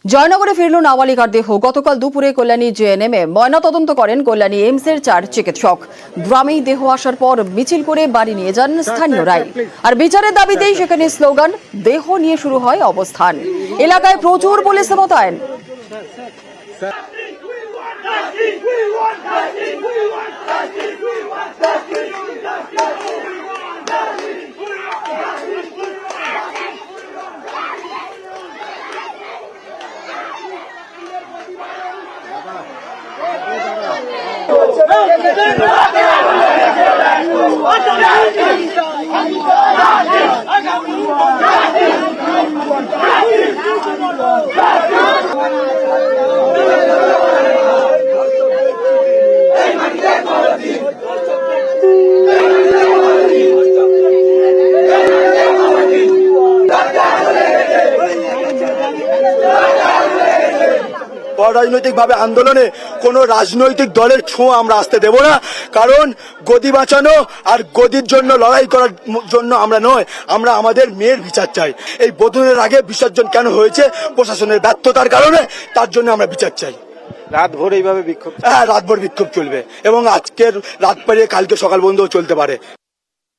জয়নগরে ফিরল নাবালিকার দেহ। গতকাল দুপুরে কল্যাণী জেএনএমে ময়নাতদন্ত করেন কল্যাণী এইমসের 4 চিকিৎসক। গ্রামেই দেহ আসার পর মিছিল করে বাড়ি নিয়ে যান স্থানীয়রাই। আর বিচারের দাবিতেই সেখানে স্লোগান, দেহ নিয়ে শুরু হয় অবস্থান। এলাকায় প্রচুর পুলিশ মোতায়েন। রাজনৈতিকভাবে আন্দোলনে কোনো রাজনৈতিক দলের ছোঁয়া আমরা আসতে দেব না। কারণ গদি বাঁচানো আর গদির জন্য লড়াই করার জন্য আমরা নয়, আমরা আমাদের মেয়ের বিচার চাই। এই বোধনের আগে বিসর্জন কেন হয়েছে? প্রশাসনের ব্যর্থতার কারণে, তার জন্য আমরা বিচার চাই। রাতভর এইভাবে বিক্ষোভ? হ্যাঁ, রাতভর বিক্ষোভ চলবে এবং আজকের রাত পেরিয়ে কালকে সকাল পর্যন্ত চলতে পারে।